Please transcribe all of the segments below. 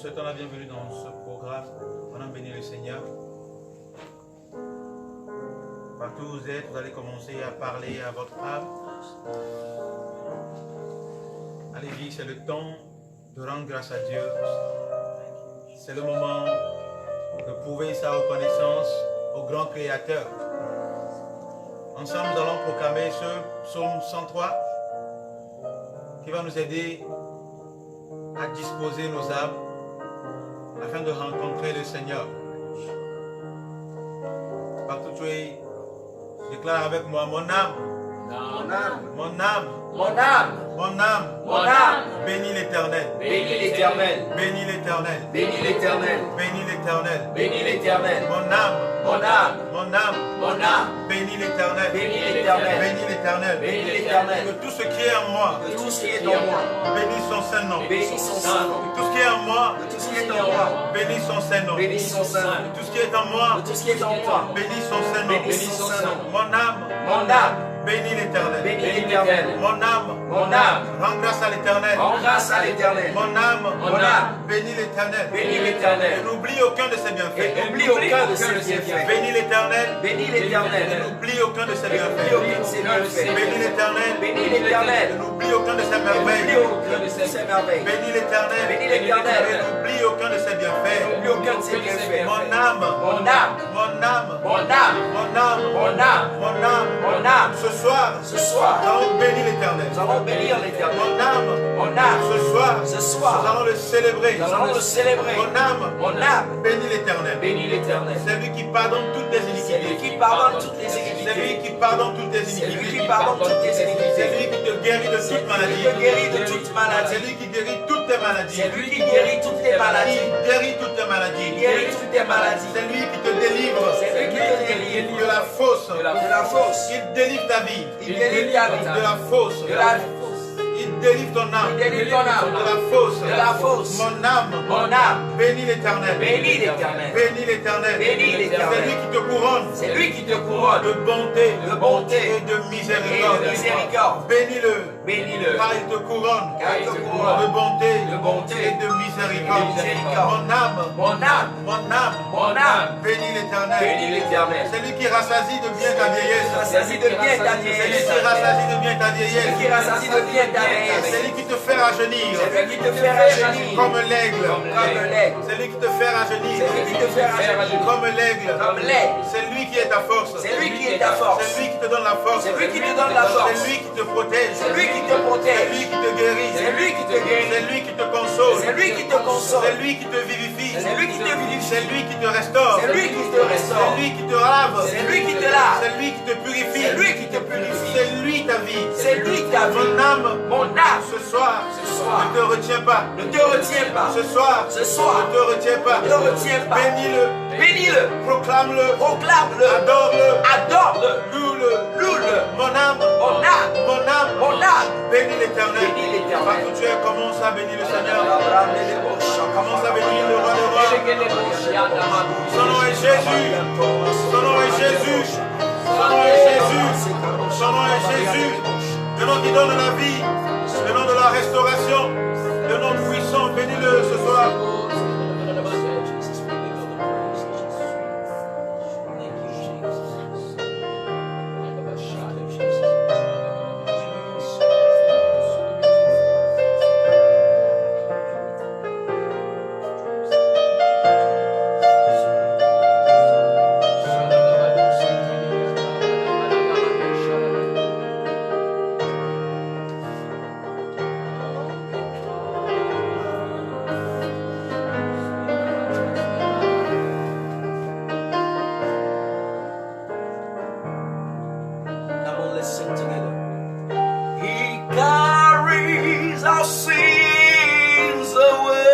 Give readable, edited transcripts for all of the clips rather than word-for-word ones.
souhaitons la bienvenue dans ce programme. On a béni le Seigneur. Partout où vous êtes, vous allez commencer à parler à votre âme. Allez-y, c'est le temps de rendre grâce à Dieu. C'est le moment de prouver sa reconnaissance au grand Créateur. Ensemble, nous allons proclamer ce psaume 103 qui va nous aider à disposer nos âmes afin de rencontrer le Seigneur. Partout où tu es, déclare avec moi: mon âme, mon âme, mon âme, mon âme, mon âme, mon âme, bénis l'Éternel, bénis l'Éternel, bénis l'Éternel, bénis l'Éternel, bénis l'Éternel, bénis l'Éternel, mon âme, mon âme, mon âme, mon âme, bénis l'Éternel, bénis l'Éternel, bénis l'Éternel, bénis l'Éternel, que tout ce qui est en moi, que tout ce qui est en moi, bénis son Saint-Nom, bénis son Saint-Nom, tout ce qui est en moi, tout ce qui est en moi, bénis son Saint-Nom, bénis son Saint-Nom, tout ce qui est en moi, tout ce qui est en moi, bénis son Saint-Nom, bénis son Saint-Nom, mon âme, bénis l'Éternel, bénis l'Éternel, mon âme, rends grâce à l'Éternel, rends grâce à l'Éternel, mon âme, bénis l'Éternel, bénis l'Éternel, n'oublie aucun de ses bienfaits, n'oublie aucun de ses bienfaits, bénis l'Éternel, bénis l'Éternel, n'oublie aucun de ses bienfaits, bénis l'Éternel, bénis l'Éternel, n'oublie aucun de ses merveilles, bénis l'Éternel, bénis l'Éternel, n'oublie aucun de ses bienfaits, n'oublie aucun de ses bienfaits, mon âme, mon âme, mon âme, mon âme, mon âme, mon âme, mon âme, mon âme, ce soir, nous allons bénir l'Éternel, nous allons bénir l'Éternel, mon âme, ce soir, nous allons le célébrer, mon âme, bénis l'Éternel, c'est lui qui pardonne toutes tes iniquités, c'est lui qui pardonne toutes tes iniquités, c'est lui qui te guérit de toute maladie, c'est lui qui guérit toutes tes maladies, c'est lui qui guérit toutes tes maladies, guérit toutes tes maladies, c'est lui qui te délivre, de la fosse, il délivre ta vie, de la fosse, il délivre ton âme, de la fosse, mon âme, bénis l'Éternel, bénis l'Éternel, c'est lui qui te couronne, de bonté et de miséricorde, bénis-le, car il te couronne, de bonté et de miséricorde, mon âme, bénis l'Éternel, c'est lui qui rassasie de bien ta vieillesse, c'est lui qui rassasie de bien ta vieillesse, c'est lui qui te fait rajeunir, comme l'aigle, c'est lui qui te fait rajeunir, comme l'aigle, c'est lui qui est ta force, c'est lui qui te donne la force, c'est lui qui te protège, c'est lui qui te guérit, c'est lui qui te console, c'est lui qui te vivifie, c'est lui qui te restaure, c'est lui qui te lave, c'est lui qui te purifie, c'est lui ta vie, mon âme, ce soir, ne te retiens pas, ce soir, ne te retiens pas, bénis-le, proclame-le, adore-le, loue-le, mon âme, bénis l'Éternel, partout tu es, commence à bénir le Seigneur, commence à bénir le roi des rois, son nom est Jésus, son nom est Jésus, son nom est Jésus, son nom est Jésus, le nom qui donne la vie, le nom de la restauration, le nom puissant, bénis-le ce soir. Carried our sins away.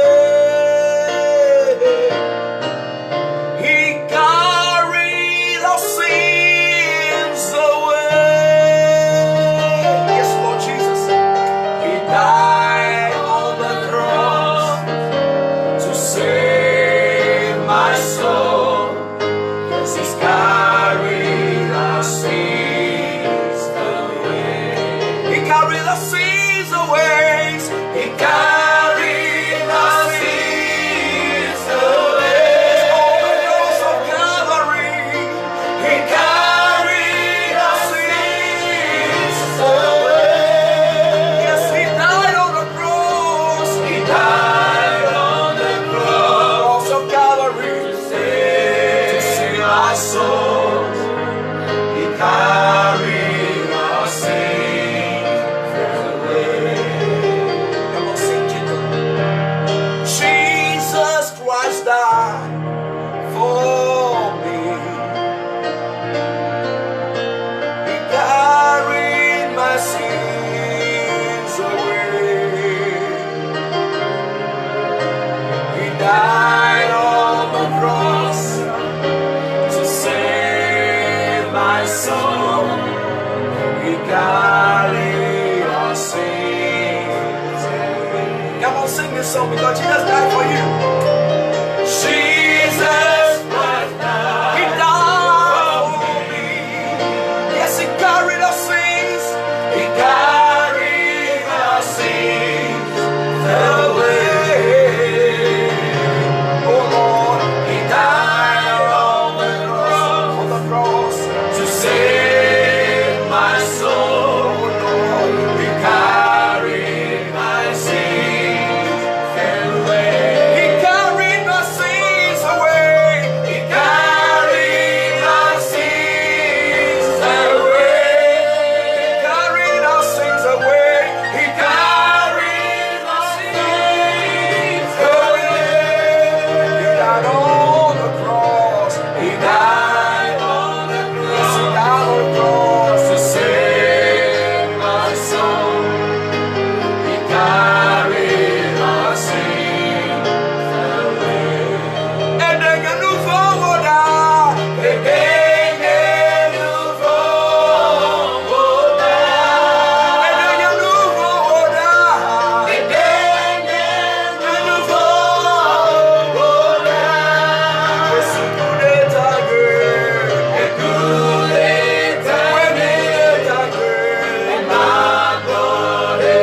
carry our sins away. Come on, sing it. Jesus Christ died for me. He carried my sins away. He died on the cross to save my soul. He carried our sins away. Come on, sing this song because Jesus died for you. Jesus Christ died. He died for me. Yes, He carried our sins. He carried our sins away. Oh Lord, He died on the cross to save my soul. Lord, He carried my sins away. He carried my sins away. He carried my sins away. He carried our sins away. He carried my sins away. He died on the cross. He died on the cross. He died on the cross to save my soul. He carried our sins away. And then you move forward now. Again, you move forward now. And then you move forward now. Again, you move forward now. It's a good time. A good time. And my body.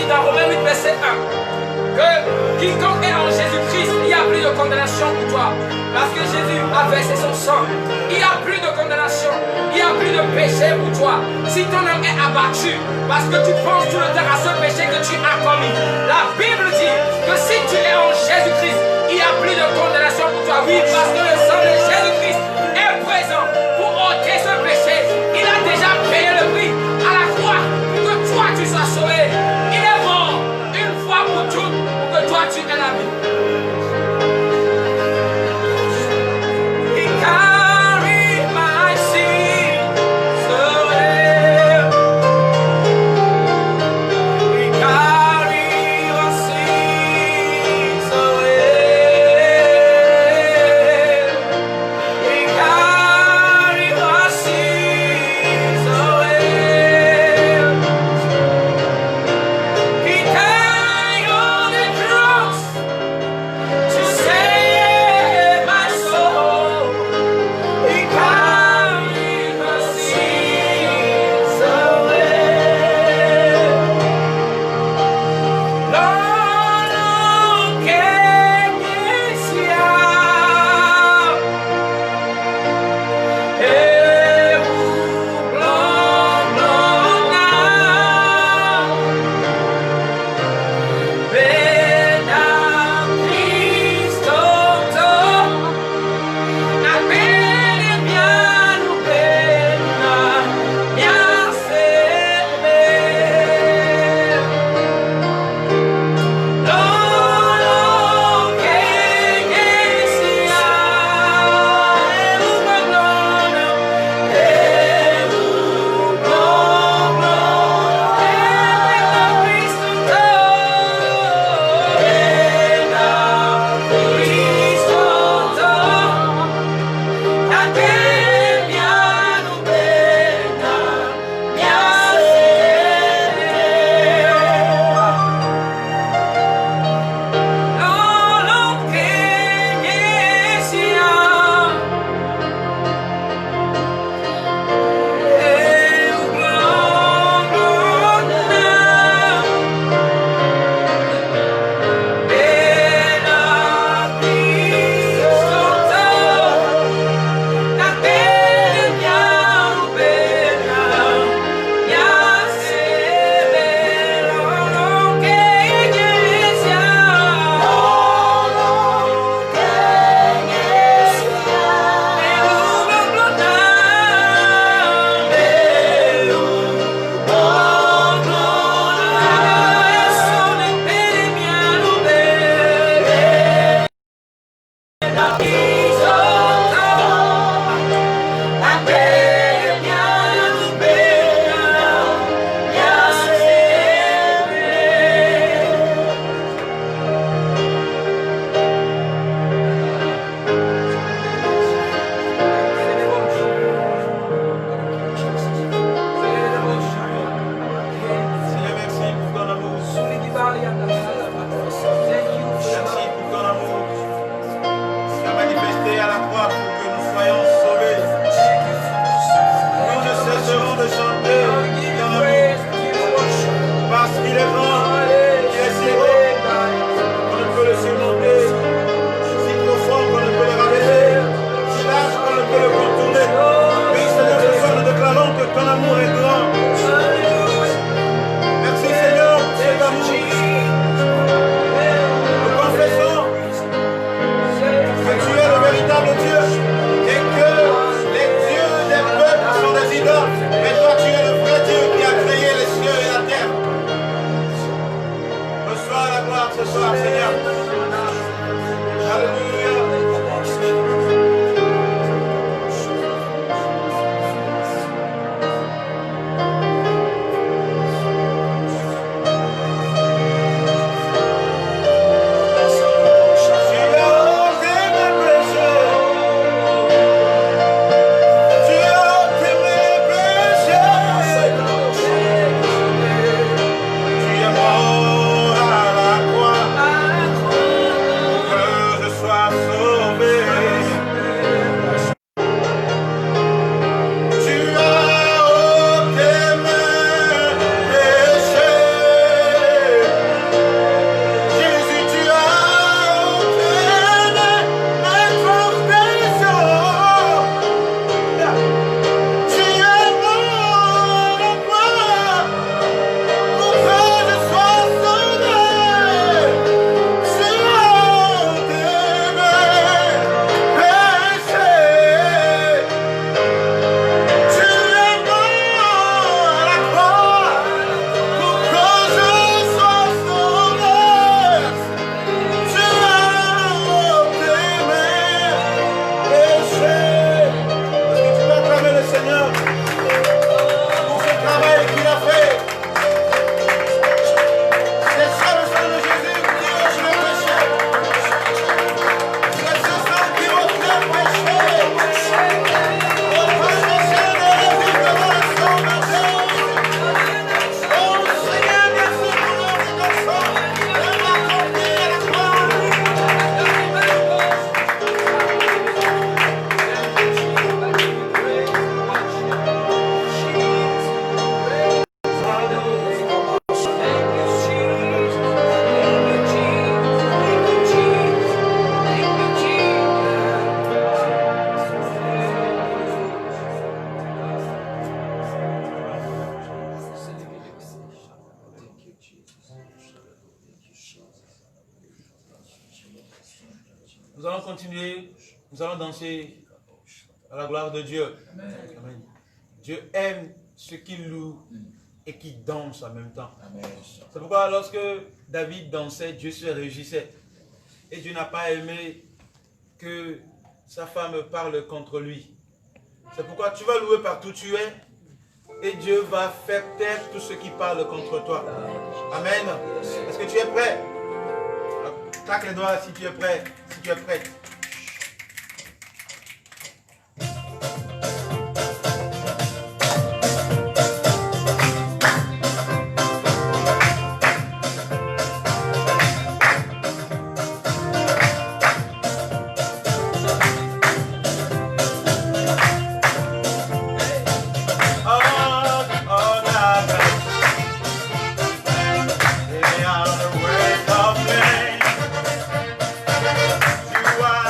dit dans Romains 8, verset 1, que quiconque est en Jésus-Christ, il n'y a plus de condamnation pour toi. Parce que Jésus a versé son sang. Il n'y a plus de condamnation. Il n'y a plus de péché pour toi. Si ton âme est abattue, parce que tu penses tout le temps à ce péché que tu as commis, la Bible dit que si tu es en Jésus-Christ, il n'y a plus de condamnation pour toi. Oui, parce que le sang de Jésus-Christ est présent pour ôter ce péché. Il a déjà payé le prix à la croix pour que toi tu sois sauvé. Il est mort une fois pour toutes pour que toi tu aies la vie. Nous allons continuer, nous allons danser à la gloire de Dieu. Amen. Dieu aime ceux qui louent et qui dansent en même temps. C'est pourquoi lorsque David dansait, Dieu se réjouissait. Et Dieu n'a pas aimé que sa femme parle contre lui. C'est pourquoi tu vas louer partout où tu es et Dieu va faire taire tous ceux qui parlent contre toi. Amen. Est-ce que tu es prêt? Claque les doigts si tu es prêt. Si tu es prêt. You are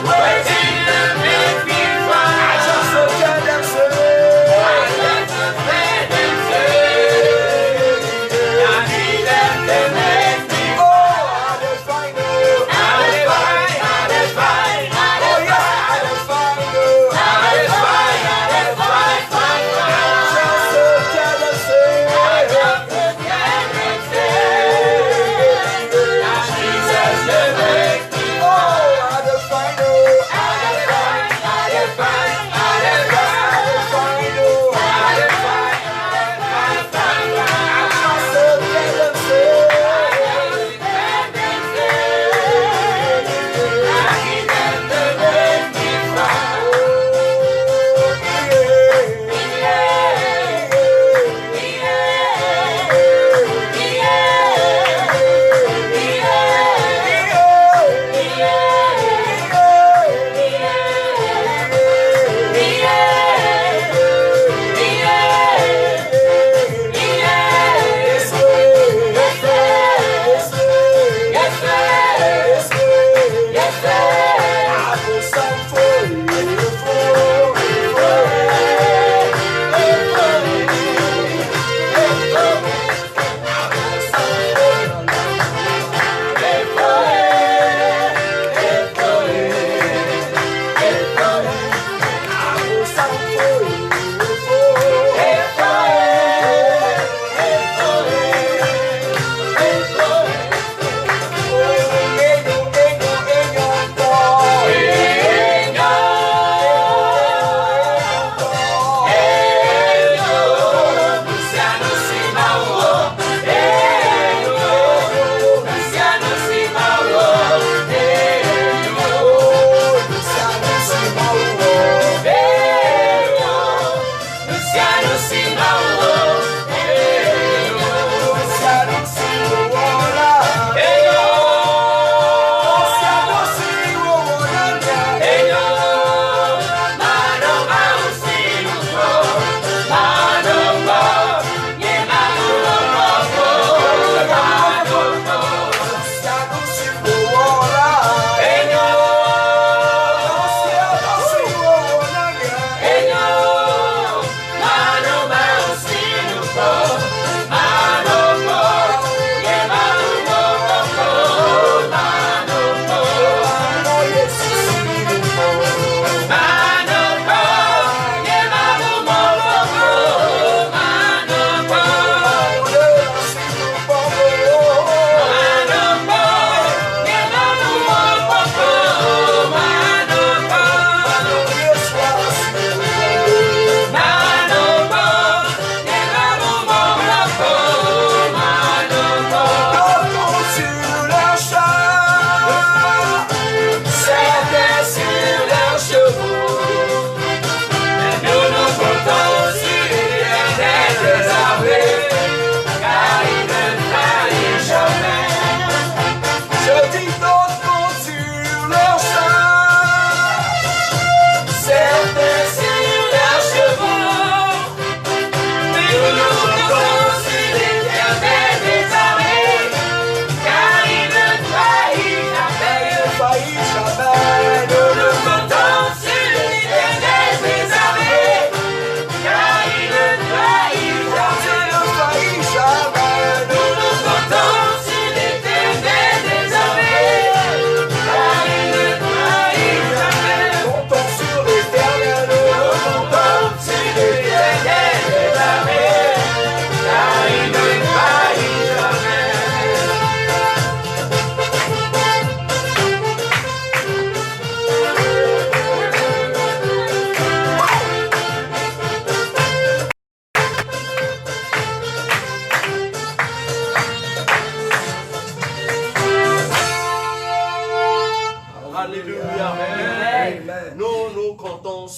Wait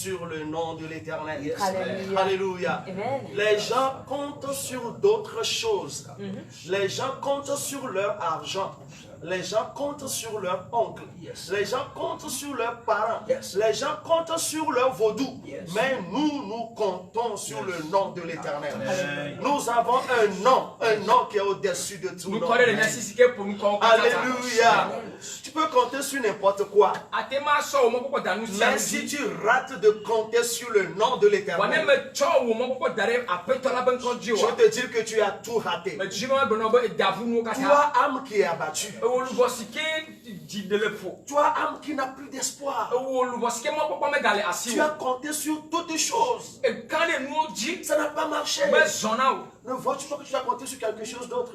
sur le nom de l'Éternel. Alléluia. Alléluia. Amen. Les gens comptent sur d'autres choses. Les gens comptent sur leur argent. Les gens comptent sur leur oncle. Les gens comptent sur leurs parents. Les gens comptent sur leur vaudou. Mais nous comptons sur le nom de l'Éternel. Nous avons un nom qui est au-dessus de tout nom. Alléluia. Tu peux compter sur n'importe quoi. Mais si tu rates de compter sur le nom de l'Éternel, je te dis que tu as tout raté. Toi, âme qui est abattue. Toi, âme qui n'a plus d'espoir. Tu as compté sur toutes les choses. Ça n'a pas marché. Ne vois-tu pas que tu as compté sur quelque chose d'autre?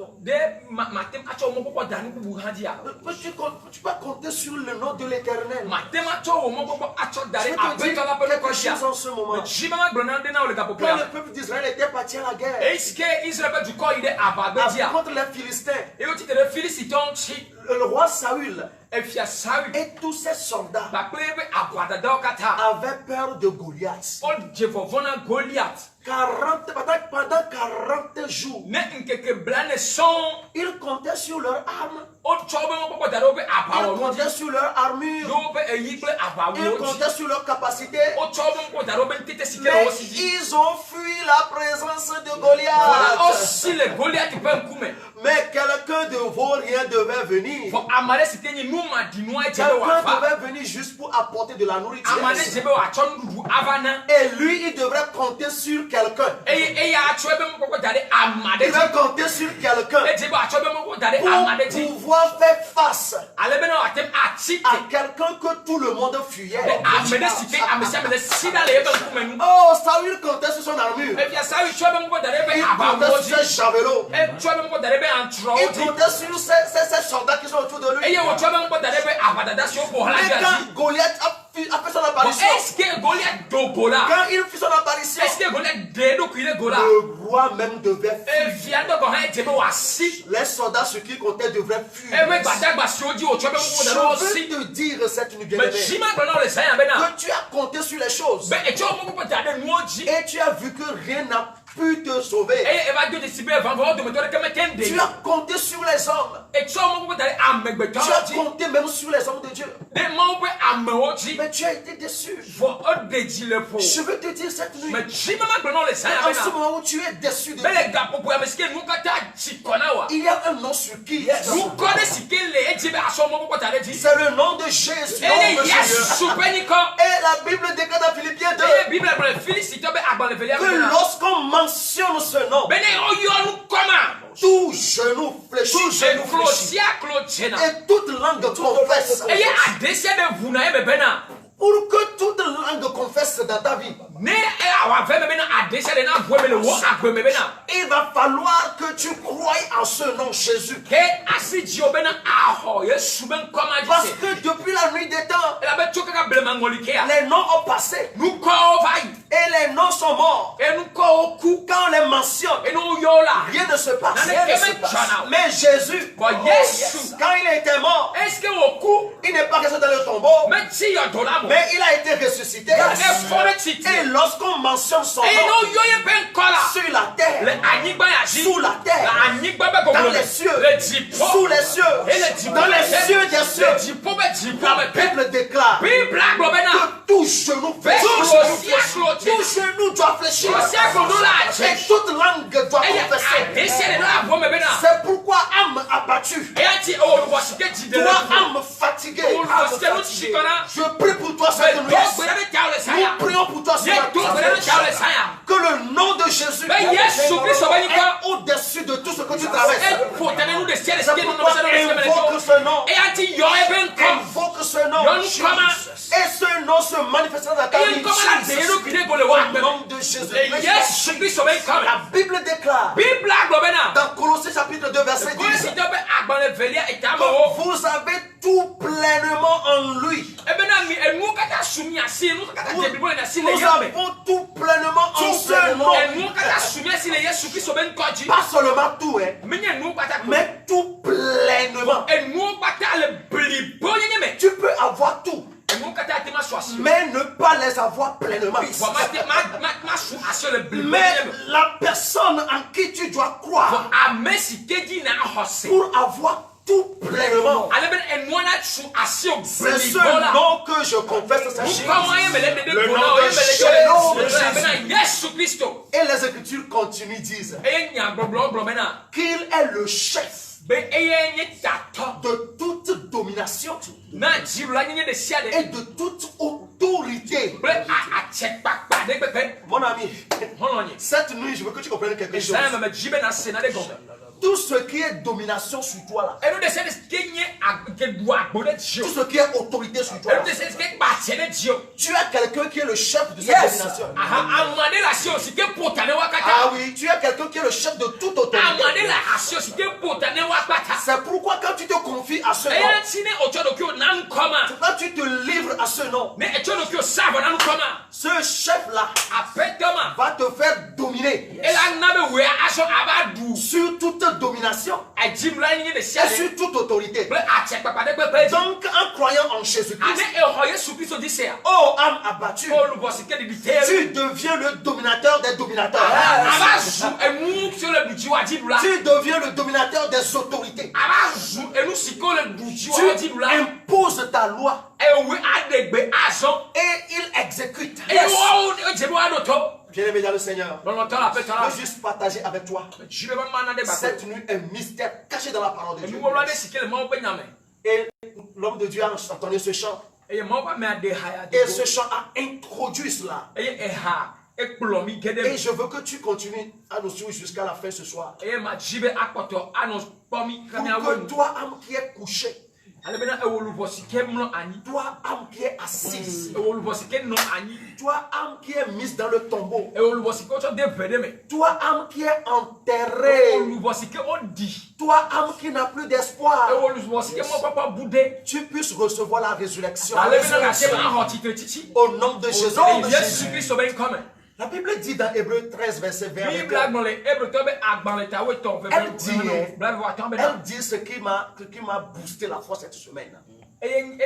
Tu peux compter sur le nom de l'Éternel. Je te dis quelque chose en ce moment. Quand le peuple d'Israël était parti à la guerre contre les Philistins, le roi Saül et tous ses soldats avaient peur de Goliath. Pendant 40 jours, ils comptaient sur leur arme. Ils comptaient sur leur armure. Ils comptaient sur leur capacité. Mais ils ont fui la présence de Goliath. Mais quelqu'un de vaurien devait venir. Quelqu'un devait venir juste pour apporter de la nourriture. Et lui, il devrait compter sur quelqu'un. Il va compter sur quelqu'un pour pouvoir faire face à quelqu'un que tout le monde fuyait. Oh, Saül comptait sur son armure. Il comptait sur ses javelots. Il comptait sur ses soldats qui sont autour de lui. Et quand Goliath a fait son apparition, quand il fit son apparition, le roi même devait fuir. Les soldats, ceux qui comptaient, devraient fuir. Je veux te dire cette nuit bien-aimée que tu as compté sur les choses et tu as vu que rien n'a pu te sauver. Tu as compté sur les hommes. Tu as compté même sur les hommes de Dieu. Mais tu as été déçu. Je veux te dire cette nuit, en ce moment où tu es déçu de Dieu, il y a un nom sur qui c'est le nom de Jésus. Et la Bible déclare dans Philippiens 2 que lorsqu'on mentionne ce nom, tout genou fléchit et toute langue confesse. Pour que toute langue confesse dans ta vie, il va falloir que tu croies en ce nom Jésus. Parce que depuis la nuit des temps, les noms ont passé et les noms sont morts. Quand on les mentionne, rien ne se passe. Mais Jésus, quand il était mort, il n'est pas resté dans le tombeau, mais il a été ressuscité. Et lorsqu'on mentionne son nom sur la terre, sous la terre, dans les cieux, sous les cieux, dans les cieux des cieux, la Bible déclare que tout genou doit fléchir et toute langue doit confesser. C'est pourquoi âme abattue, toi âme fatiguée, je prie pour toi cette nuit. Nous prions pour toi cette nuit. Que le nom de Jésus est au-dessus de tout ce que tu traverses. C'est pourquoi invoque ce nom. Invoque ce nom. Et ce nom se manifestera dans ta vie. Au nom de Jésus. La Bible déclare dans Colossiens chapitre 2 verset 10 que vous avez tout pleinement en lui. Nous avons tout pleinement en ce nom. Pas seulement tout, mais tout pleinement. Tu peux avoir tout, mais ne pas dois les avoir pleinement. Mais la personne en qui tu dois croire pour avoir tout pleinement, c'est ce nom que je confesse, c'est Jésus. Le nom de Jésus. Et les Écritures continuent, disent qu'il est le chef de toute domination et de toute autorité. Mon ami, cette nuit, je veux que tu comprennes quelque chose. Tout ce qui est domination sur toi là, tout ce qui est autorité sur toi là, tu as quelqu'un qui est le chef de cette domination. Ah oui, tu as quelqu'un qui est le chef de toute autorité. C'est pourquoi quand tu te confies à ce nom, quand tu te livres à ce nom, ce chef là va te faire dominer sur toute domination et sur toute autorité. Donc en croyant en Jésus-Christ, oh âme abattue, tu deviens le dominateur des dominateurs. Tu deviens le dominateur des autorités. Tu imposes ta loi et il exécute. Bien-aimé dans le Seigneur, je veux juste partager avec toi cette nuit un mystère caché dans la parole de Dieu. Et l'homme de Dieu a entendu ce chant. Et ce chant a introduit cela. Et je veux que tu continues à nous suivre jusqu'à la fin ce soir. Pour que toi, âme qui est couché, toi, âme qui est assise, toi, âme qui est mise dans le tombeau, toi, âme qui est enterrée, toi, âme qui n'a plus d'espoir, tu puisses recevoir la résurrection. Au nom de Jésus. La Bible dit dans Hébreux 13, verset 20, elle dit ce qui m'a boosté la foi cette semaine. Elle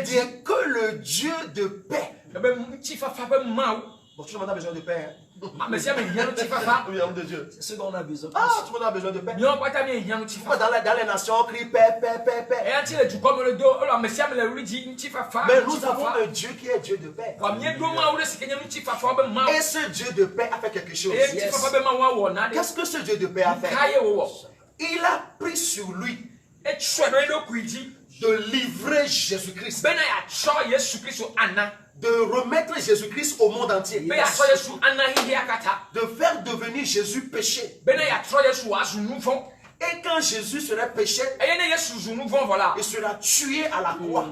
dit que le Dieu de paix. Bon, tout le monde a besoin de paix. Oui, homme de Dieu. C'est ce dont on a besoin. Ah, tout le monde a besoin de paix. Dans les nations, on crie paix, paix, paix, paix. Mais nous avons un Dieu qui est Dieu de paix. Et ce Dieu de paix a fait quelque chose. Qu'est-ce que ce Dieu de paix a fait? Il a pris sur lui de livrer Jésus-Christ, de remettre Jésus-Christ au monde entier, de faire devenir Jésus péché. Et quand Jésus serait péché, il sera tué à la croix.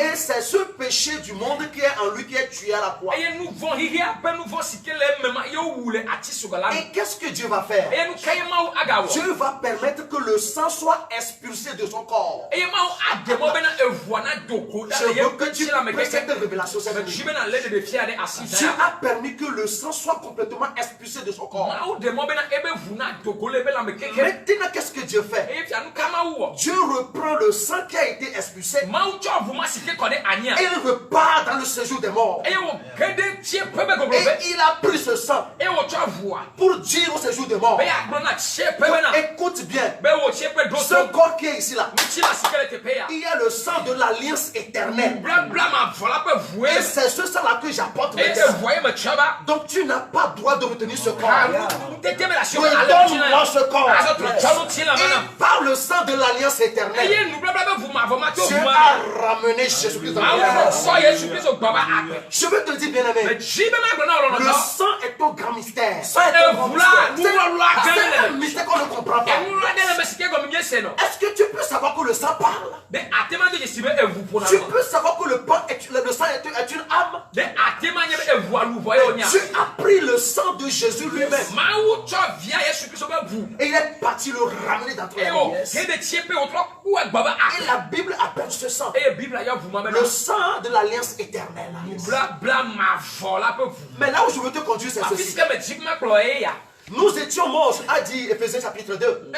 Et c'est ce péché du monde qui est en lui qui est tué à la croix. Et qu'est-ce que Dieu va faire? Dieu va permettre que le sang soit expulsé de son corps. Je veux que tu prennes cette révélation. Dieu a permis que le sang soit complètement expulsé de son corps. Maintenant, qu'est-ce que Dieu fait? Dieu reprend le sang qui a été expulsé et il repart dans le séjour des morts. Et il a pris ce sang pour dire au séjour des morts, écoute bien, ce corps qui est ici là, il y a le sang de l'alliance éternelle. Et c'est ce sang là que j'apporte maintenant. Donc tu n'as pas droit de retenir ce corps. Donne-moi ce corps. Et par le sang de l'alliance éternelle, Dieu a ramené Jésus-Christ dans le monde. Je veux te dire, bien-aimé, le sang est un grand mystère. C'est un mystère qu'on ne comprend pas. Est-ce que tu peux savoir que le sang parle? Tu peux savoir que le sang est une âme? Dieu a pris le sang de Jésus lui-même et il est parti le ramener dans ton monde. Et la Bible appelle ce sang le sang de l'alliance éternelle. Mais là où je veux te conduire, c'est ceci. Nous étions morts, a dit Éphésiens chapitre 2.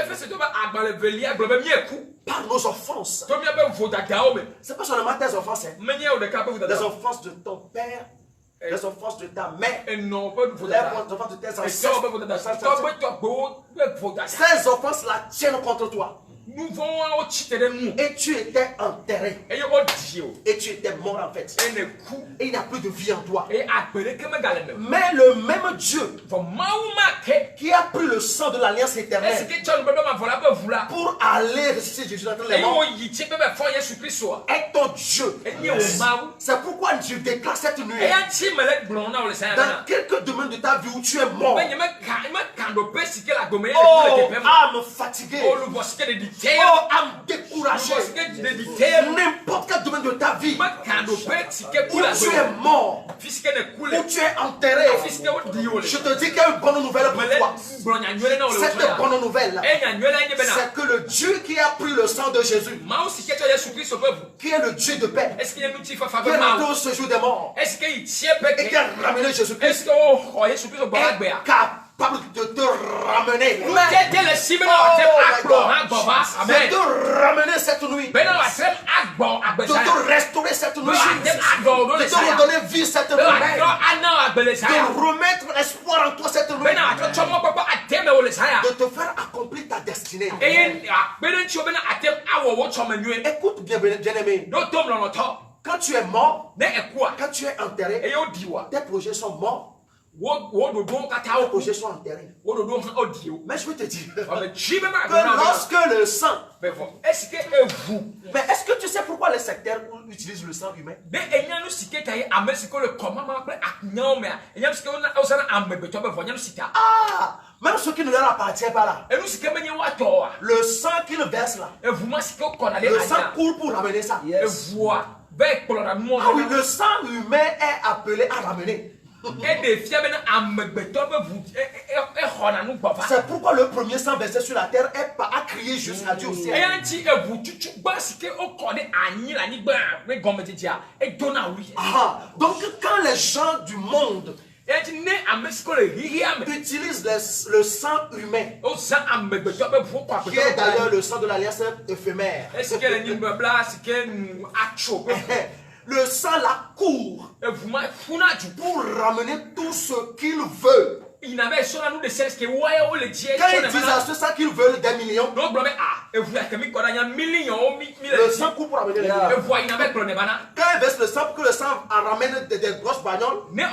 Par nos offenses. C'est pas seulement tes offenses. Les offenses de ton père. Les offenses de ta mère. Les offenses de tes ancêtres. Ces offenses-là tiennent contre toi. Et tu étais enterré. Et tu étais mort en fait. Et il n'y a plus de vie en toi. Mais le même Dieu qui a pris le sang de l'alliance éternelle pour aller ressusciter Jésus d'entre les morts est ton Dieu. C'est pourquoi Dieu déclare cette nuit dans quelques domaines de ta vie où tu es mort. Oh, âme fatiguée. Oh, âme découragée. N'importe quel domaine de ta vie où tu es mort, où tu es enterré, je te dis qu'il y a une bonne nouvelle pour toi. Cette bonne nouvelle, c'est que le Dieu qui a pris le sang de Jésus, qui est le Dieu de paix, qui est rentré au séjour des morts, et qui a ramené Jésus-Christ, est capable de te ramener. De te ramener cette nuit. De te restaurer cette nuit. De te redonner vie cette nuit. De remettre l'espoir en toi cette nuit. De te faire accomplir ta destinée. Écoute bien, bien-aimé. Quand tu es mort, quand tu es enterré, tes projets sont morts. Tes projets sont enterrés. Mais je veux te dire que lorsque le sang, mais est-ce que tu sais pourquoi les sectaires utilisent le sang humain? Ah, même ce qui ne leur appartient pas là. Le sang qu'ils versent là, le sang coule pour ramener ça. Yes. Ah oui, le sang humain est appelé à ramener. C'est pourquoi le premier sang versé sur la terre a crié jusqu'à Dieu au ciel. Donc quand les gens du monde utilisent le sang humain, qui est d'ailleurs le sang de l'alliance éphémère, le sang la court pour ramener tout ce qu'il veut. Quand ils disent à ce sang qu'ils veulent des millions, le sang court pour ramener les millions. Quand ils versent le sang pour que le sang ramène des grosses bagnoles, des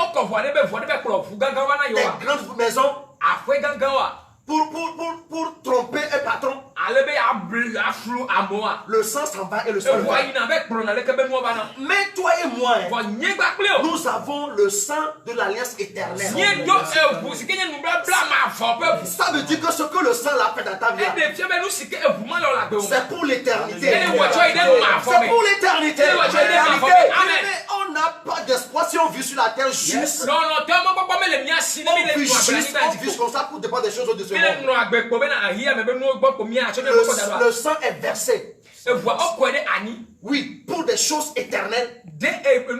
grandes maisons, pour tromper un patron, le sang s'en va et le sang va. Mais toi et moi, nous avons le sang de l'alliance éternelle. Ça veut dire que ce que le sang l'a fait dans ta vie, c'est pour l'éternité. C'est pour l'éternité. On n'a pas d'espoir si on vit sur la terre juste. On vit juste, on vit comme ça pour dépendre des choses de ce monde. Le sang est versé. Oui, pour des choses éternelles et pour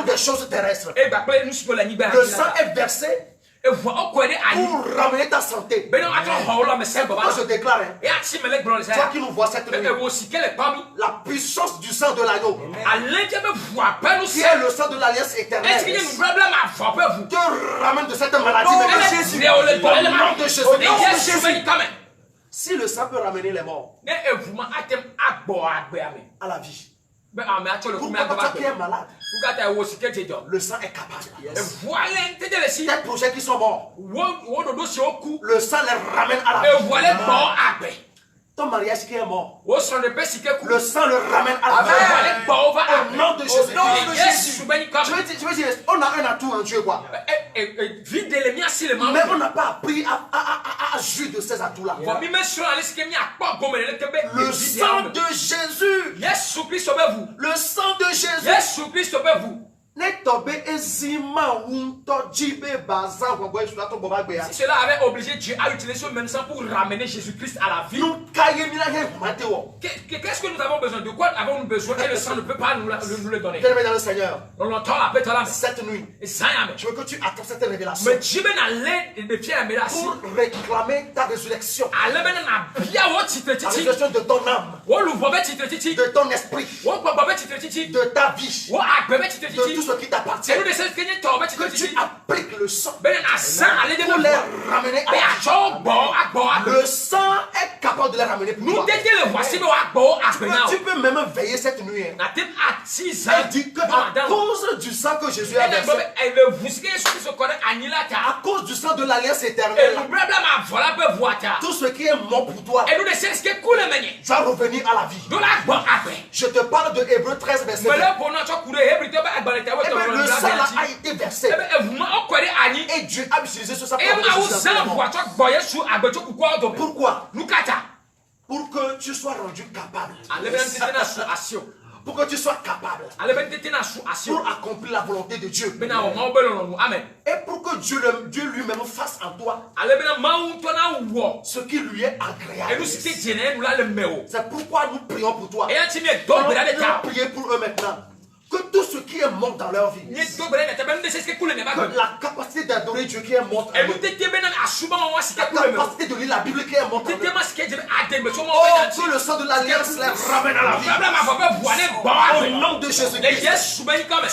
des choses terrestres. Le sang est versé pour ramener ta santé. C'est pourquoi je déclare, toi qui nous vois cette nuit, la puissance du sang de l'agneau, qui est le sang de l'alliance éternelle, te ramène de cette maladie. Au nom de Jésus. Si le sang peut ramener les morts à la vie, pourquoi toi qui es malade, le sang est capable. Tes projets qui sont morts, le sang les ramène à la vie. Ton mariage qui est mort, le sang le ramène à la vie. Au nom de Jésus. Je veux dire, on a un atout en Dieu, quoi. Mais on n'a pas appris à jouir de ces atouts-là. Le sang de Jésus. Le sang de Jésus Si cela avait obligé Dieu à utiliser ce même sang pour ramener Jésus-Christ à la vie, qu'est-ce que nous avons besoin? De quoi avons-nous besoin? Et le sang ne peut pas nous le donner. Dans le Seigneur, On l'entend la paix là. cette nuit, je veux que tu attends cette révélation Mais Dieu ben allait de pied à Mélasi. pour réclamer ta résurrection. Allait ben na bia wo titre La titi. résurrection de ton âme, Wo lu bobe titre titi. de ton esprit, Wo bobe titre titi. de ta vie, Wo agbebe titre de tout titi. ce qui t'appartient. Et nous de ce que nous tombe titre Que tu titi. appliques le sang Ben na sang allait de pour nous les ramener à Mais la à jo bo agbo. Le sang est capable de les ramener pour Nous toi. dété le voici be agbo agbena. Tu peux même veiller cette nuit. Hein. Na tem atiza. Elle dit que à cause du sang que Jésus a Et versé, le vousque ce se connaît anila ta. à cause du sang de l'alliance Et éternelle, nous blabla ma voilà be voita. tout ce qui est mort pour toi Et nous de ce que coule menye. va revenir à la vie. Do la gbo agbe. Je te parle de Hébreux 13, verset 2. Mais là pour notre coule hébreu te ba agbalete wo Eh to bien, le sang là a été versé. Et Dieu a utilisé ce sang pour pourquoi? Pour que tu sois rendu capable. Pour que tu sois capable. Pour accomplir la volonté de Dieu. Et pour que Dieu lui-même fasse en toi ce qui lui est agréable. C'est pourquoi nous prions pour toi. Nous prions pour eux maintenant. Que tout ce qui est mort dans leur vie, que la capacité d'adorer Dieu qui est morte en eux, la capacité de lire la Bible qui est morte en eux, oh, que le sang de l'alliance les ramène à la vie. Au nom de Jésus-Christ.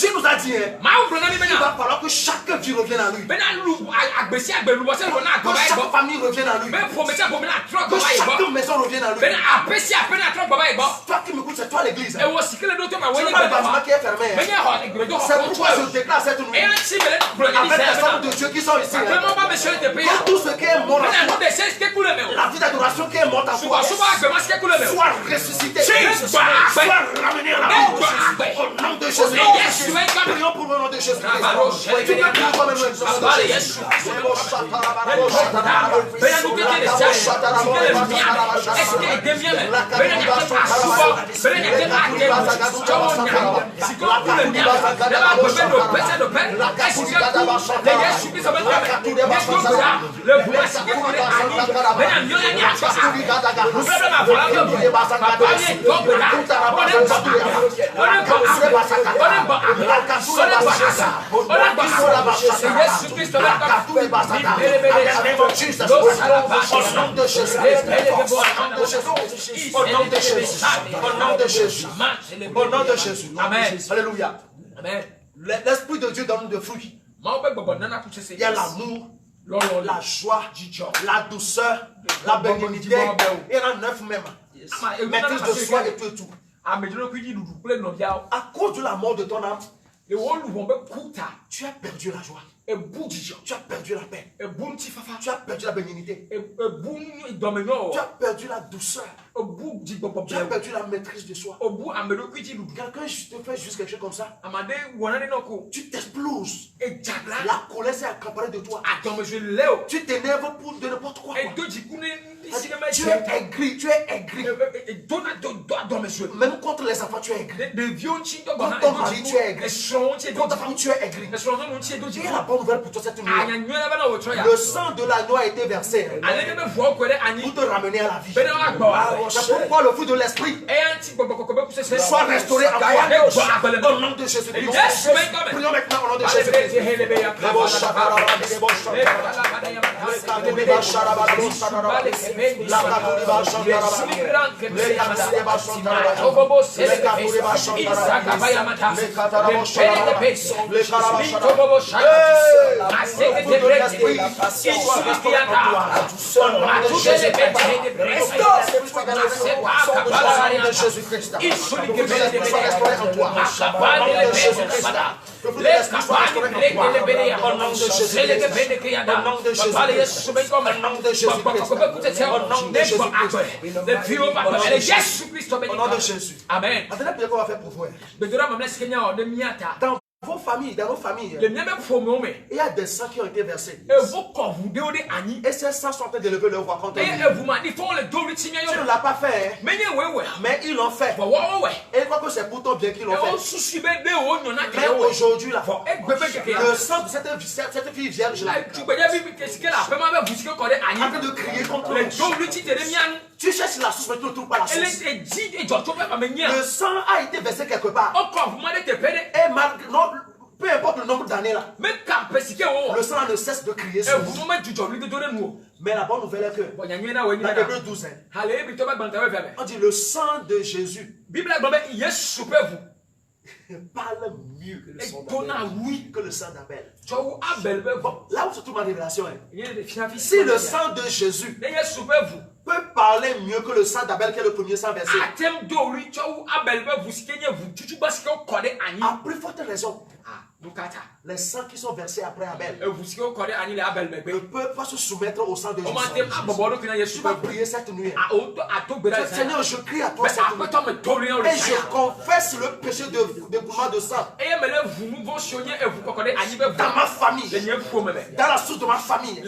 Tu nous as dit, il va falloir que chaque vie revienne à lui. Que chaque famille revienne à lui. Que chaque maison revienne à lui. Toi qui m'écoutes, c'est toi l'église. C'est pas le bâtiment qui est fermé. C'est pourquoi je déclare cette nuit avec les hommes de Dieu qui sont ici. Que tout ce qui est mort en toi, la vie d'adoration qui est morte en toi, soit ressuscité, soit ramené à la vie. Au nom de Jésus. Prions pour le nom de Jésus. Tu peux prier toi-même au nom de Jésus. Au nom de Jésus. Amen. Alléluia. L'Esprit de Dieu donne des fruits. Il y a l'amour, la joie, la douceur, la bénignité. Il y en a 9 même. Maîtrise de soi et tout. À cause de la mort de ton âme, tu as perdu la joie. Tu as perdu la paix. Tu as perdu la bénignité. Tu as perdu la douceur. Tu as perdu la maîtrise de soi. Quelqu'un te fait juste quelque chose comme ça. Tu t'exploses. La colère s'est accaparée de toi. Tu t'énerves pour de n'importe quoi. Tu es aigri, tu es aigri. Même contre les enfants, tu es aigri. Contre ton mari, tu es aigri. Contre ta femme, tu es aigri. Et la bonne nouvelle pour toi cette nuit. Le sang de l'agneau a été versé pour te ramener à la vie. C'est pourquoi le fruit de l'esprit soit restauré en toi. Au nom de Jésus-Christ. Prions maintenant au nom de Jésus-Christ. Amen. Maintenant, prière qu'on va faire pour vous. vos familles, dans nos familles, le miens il y a des sangs qui ont été versés. et vous quand vous déodez Annie Et ces sangs sont en train d'élever leur voix contre et lui. vous m'avez dit le dos Tu ne l'as pas fait, hein? mais Mais ils l'ont fait. Et je crois que c'est pour ton bien qu'ils l'ont fait. Mais aujourd'hui, là, le sang de cette fille vierge là, en train de crier contre lui. Tu cherches la source, mais tu ne trouves pas la source. Le sang a été versé quelque part. Et malgré, non, peu importe le nombre d'années là, le sang ne cesse de crier sur nous. Mais la bonne nouvelle est que dans Hébreux 12, on dit le sang de Jésus parle mieux que le sang d'Abel. Que le sang d'Abel. Bon, là où se trouve ma révélation, si le sang de Jésus peut parler mieux que le sang d'Abel qui est le premier sang versé, à plus forte raison, les sangs qui sont versés après Abel ne peuvent pas se soumettre au sang de Jésus. Tu vas prier cette nuit. Seigneur, je crie à toi cette nuit. Et je confesse le péché de mouvement de sang dans ma famille, dans la source de ma famille,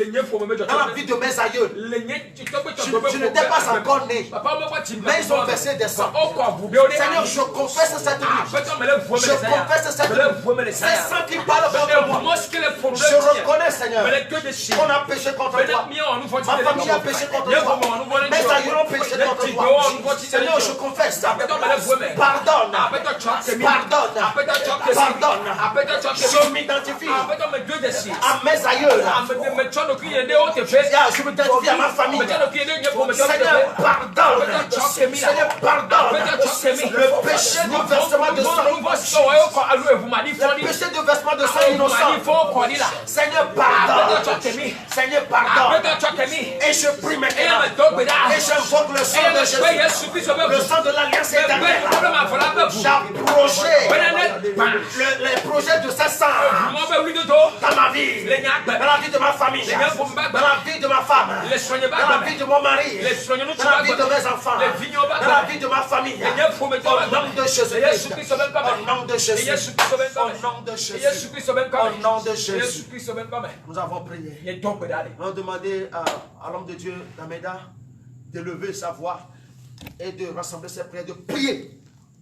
dans la vie de mes aïeux. Je n'étais pas encore né, mais ils ont versé des sangs. Seigneur, je confesse cette nuit. Je confesse cette nuit. Ces sangs qui parlent contre moi. Je reconnais, Seigneur, qu'on a péché contre toi. Ma famille a péché contre toi. Mes aïeux ont péché contre toi. Seigneur, je confesse. Pardonne. Je m'identifie à mes aïeux. Je m'identifie à ma famille. Seigneur, pardonne. Seigneur, pardonne. Le péché du versement de sang. Le péché du versement de sang innocent. Seigneur, pardonne. Seigneur, pardonne. Et je prie maintenant. Et j'invoque le sang de Jésus. Le sang de l'alliance éternelle. J'approchais les projets de ces sangs dans ma vie, dans la vie de ma famille, dans la vie de ma femme, dans la vie de mon mari, dans la vie de mes enfants, dans la vie de ma famille. Au nom de Jésus. Au nom de Jésus. Au nom de Jésus. Au nom de Jésus. Nous avons prié. Nous avons demandé à l'homme de Dieu, d'Ameda, de lever sa voix et de rassembler ses prières, de prier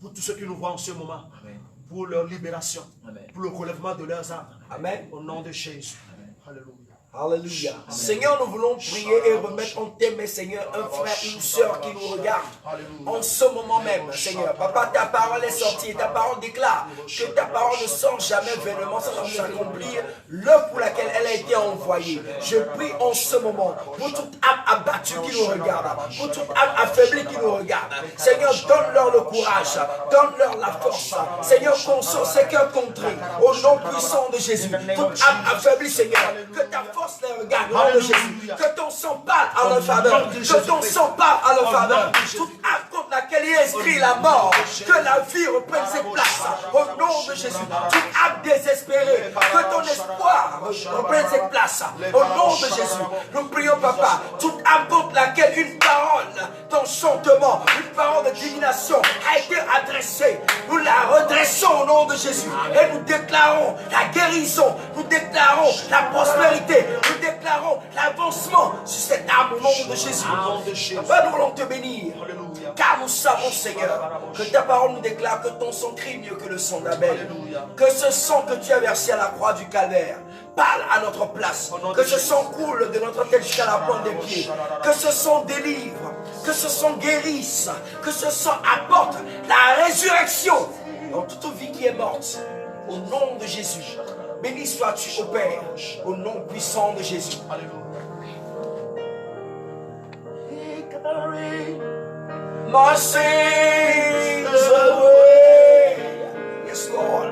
pour tous ceux qui nous voient en ce moment. Amen. Pour leur libération, amen, pour le relèvement de leurs âmes. Amen. Au nom de Jésus. Alléluia. Alléluia. Seigneur, nous voulons prier et remettre en tes mains, Seigneur, un frère, une soeur qui nous regarde en ce moment même, Seigneur. Papa, ta parole est sortie et ta parole déclare que ta parole ne sort jamais vainement sans accomplir l'œuvre pour laquelle elle a été envoyée. Je prie en ce moment pour toute âme abattue qui nous regarde, pour toute âme affaiblie qui nous regarde. Seigneur, donne-leur le courage, donne-leur la force. Seigneur, console ces cœurs contrits au nom puissant de Jésus. Toute âme affaiblie, Seigneur, que ta force les regarde, au nom de Jésus. Que ton sang parle à leur faveur. Que ton sang parle à leur faveur. Toute âme contre laquelle il inscrit la mort, que la vie reprenne ses places. Au nom de Jésus. Toute âme désespérée, que ton espoir reprenne ses places. Au nom de Jésus. Nous prions, Papa. Toute âme contre laquelle une parole d'enchantement, une parole de divination a été adressée, nous la redressons au nom de Jésus. Et nous déclarons la guérison. Nous déclarons la prospérité. Nous déclarons l'avancement sur cette âme au nom de Jésus. Nous voulons te bénir. Car nous savons, Seigneur, que ta parole nous déclare que ton sang crie mieux que le sang d'Abel. Que ce sang que tu as versé à la croix du Calvaire parle à notre place. Que ce sang coule de notre tête jusqu'à la pointe des pieds. Que ce sang délivre. Que ce sang guérisse. Que ce sang apporte la résurrection dans toute vie qui est morte. Au nom de Jésus. Béni sois-tu, ô Père, au nom puissant de Jésus. Alléluia. My sins away. Yes, Lord.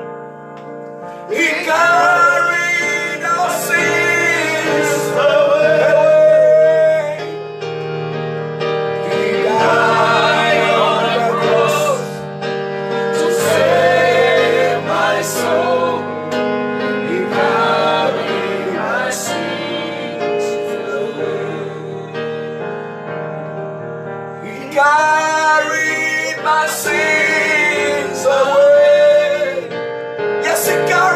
He carried our sins away. He died on the cross to save my soul. He carried my sins away. He carried my sins away. Yes, he carried.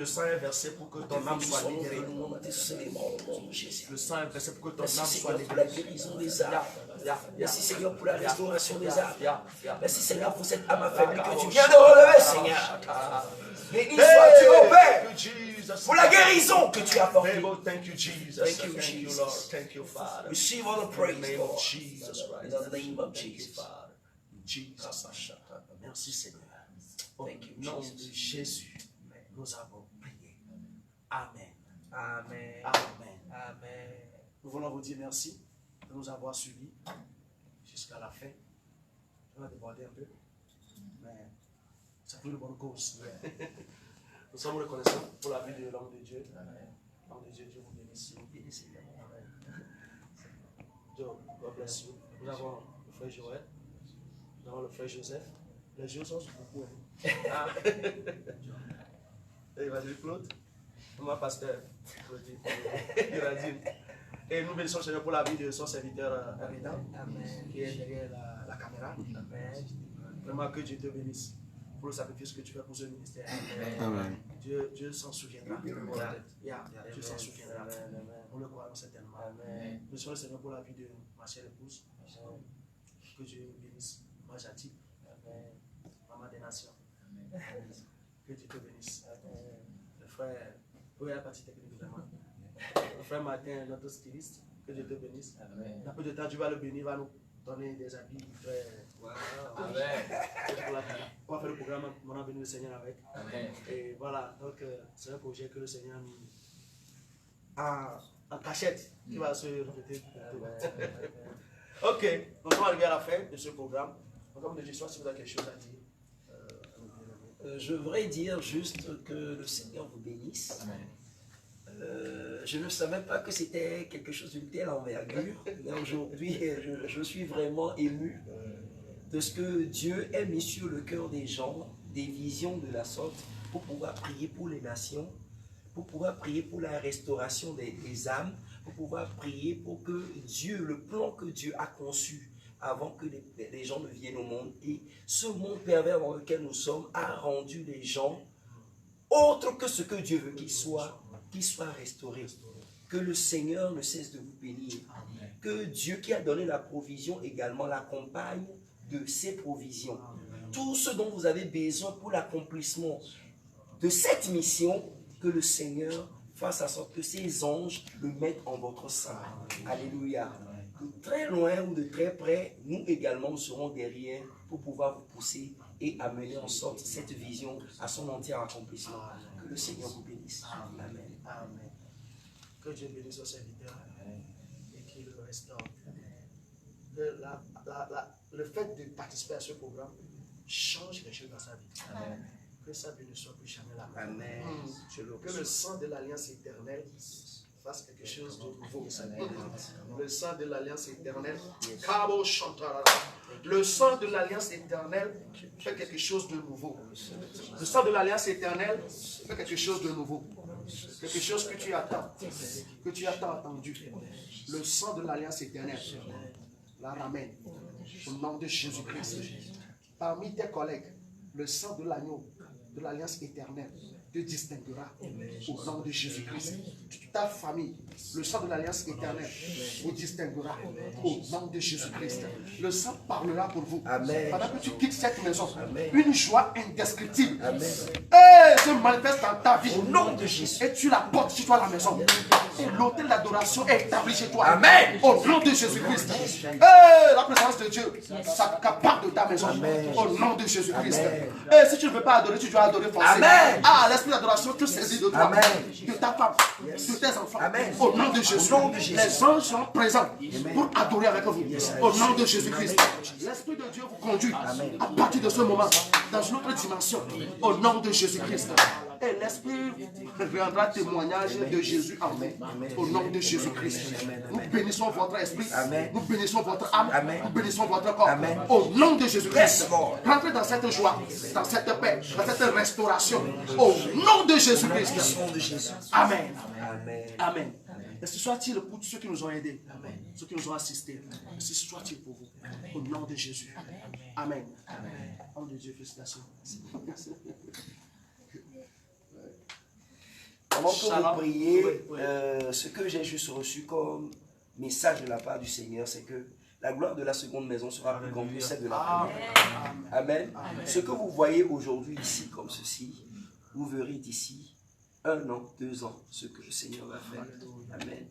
le sang est versé pour que ton âme soit libérée. Le sang est versé pour que ton âme Merci soit Seigneur pour la libérée. guérison des âmes. Merci Seigneur pour la restauration des âmes. Merci Seigneur pour cette âme affaiblie que tu viens de relever, Seigneur. Béni sois-tu, ô Père, pour la guérison que tu as apportée. Thank you, Jesus. Thank you, Thank you, Jesus. Lord. Thank you, Father. Receive all the praise, In the name Lord. of Jesus Christ. In the name of Thank you, Jesus. Father. In Jesus' name. Merci, Seigneur. Au Thank you, nom Jesus. de Jésus, nous avons prié. Amen. Amen. Amen. Amen. Nous voulons vous dire merci de nous avoir suivis jusqu'à la fin. On va déborder un peu, mais c'est pour une bonne cause. Nous sommes reconnaissants pour la vie de l'homme de Dieu. L'homme de Dieu, Dieu vous bénisse. Vous bénissez. Dieu, God bless you. Nous avons le frère Joël, nous avons le frère Joseph. Les yeux sont sur beaucoup. Ah. Et vas-y, Claude. Moi, pasteur. Il va dire. Et nous bénissons le Seigneur pour la vie de son serviteur Reda, qui est derrière la caméra. Amen. Vraiment que Dieu te bénisse pour le sacrifice que tu fais pour ce ministère. Amen. Dieu s'en souviendra. Dieu s'en souviendra. Nous le croyons certainement. Nous bénissons le Seigneur pour la vie de ma chère épouse. Que Dieu nous bénisse. Moi, Jati. Maman des nations. Que Dieu te bénisse. Le frère, oui, la partie technique vraiment. Le frère Martin, notre styliste, que Dieu te bénisse. Dans peu de temps, Dieu va le bénir, va nous donner des habits très. On va faire le programme, on a béni le Seigneur avec. Et voilà, donc c'est un projet que le Seigneur nous a en cachette qui va se répéter. Ok, nous sommes arrivés à la fin de ce programme. Donc, comme de Jésus, si vous avez quelque chose à dire. Je voudrais dire juste que le Seigneur vous bénisse. Je ne savais pas que c'était quelque chose d'une telle envergure, mais aujourd'hui, je suis vraiment ému de ce que Dieu a mis sur le cœur des gens, des visions de la sorte, pour pouvoir prier pour les nations, pour pouvoir prier pour la restauration des âmes, pour pouvoir prier pour que Dieu, le plan que Dieu a conçu avant que les gens ne viennent au monde, et ce monde pervers dans lequel nous sommes a rendu les gens autres que ce que Dieu veut qu'ils soient restaurés. Que le Seigneur ne cesse de vous bénir. Que Dieu qui a donné la provision également l'accompagne de ses provisions. Tout ce dont vous avez besoin pour l'accomplissement de cette mission, que le Seigneur fasse en sorte que ses anges le mettent en votre sein. Alléluia. De très loin ou de très près, nous également nous serons derrière pour pouvoir vous pousser et amener en sorte cette vision à son entier accomplissement. Que le Seigneur vous bénisse. Amen. Amen. Que Dieu bénisse son serviteur et qu'il le restaure. Que le fait de participer à ce programme change les choses dans sa vie. Amen. Que sa vie ne soit plus jamais la même. Amen. Que le sang de l'alliance éternelle fasse quelque chose de nouveau. Le sang de l'alliance éternelle. Le sang de l'alliance éternelle fait quelque chose de nouveau. Le sang de l'alliance éternelle fait quelque chose de nouveau. Quelque chose que tu attends entendu. Le sang de l'alliance éternelle la ramène au nom de Jésus-Christ. Parmi tes collègues, le sang de l'agneau de l'alliance éternelle te distinguera au nom de Jésus-Christ. Ta famille, le sang de l'alliance éternelle vous distinguera au nom de Jésus-Christ. Le sang parlera pour vous. Amen. Pendant que tu quittes cette maison, amen, une joie indescriptible se manifeste dans ta vie au nom de Jésus. Et tu la portes chez toi à la maison. Et l'autel d'adoration est établi chez toi. Amen. Au nom de Jésus-Christ. La présence de Dieu s'accapare de ta maison. Amen. Au nom de Jésus-Christ. Et si tu ne veux pas adorer, tu dois adorer forcément. Amen. Ah, l'esprit d'adoration te saisit de toi. Amen. De ta femme, de tes enfants. Amen. Au nom de Jésus. Les anges sont présents pour adorer avec vous. Au nom de Jésus-Christ. L'esprit de Dieu vous conduit à partir de ce moment dans une autre dimension. Au nom de Jésus-Christ. Et l'Esprit rendra témoignage de Jésus en vous. Au nom de Jésus-Christ. Nous bénissons votre esprit. Nous bénissons votre âme. Nous bénissons votre corps. Au nom de Jésus-Christ. Rentrez dans cette joie, dans cette paix, dans cette restauration. Au nom de Jésus-Christ. Amen. Amen. Et ce soit-il pour tous ceux qui nous ont aidés, ceux qui nous ont assistés. Et ce soit-il pour vous. Au nom de Jésus. Amen. Homme de Dieu, félicitations. Pendant que vous priez, ce que j'ai juste reçu comme message de la part du Seigneur, c'est que la gloire de la seconde maison sera plus grande que celle de la première. Amen. Ce que vous voyez aujourd'hui ici comme ceci, vous verrez d'ici 1 an, 2 ans, ce que le Seigneur va faire. Amen.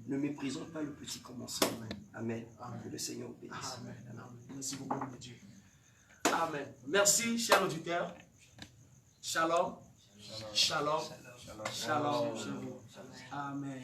Ne méprisons pas le petit commencement. Amen. Que le Seigneur vous bénisse. Amen. Merci beaucoup, mon Dieu. Amen. Merci, chers auditeurs. Shalom. Shalom. Shalom. Shalom. Amen.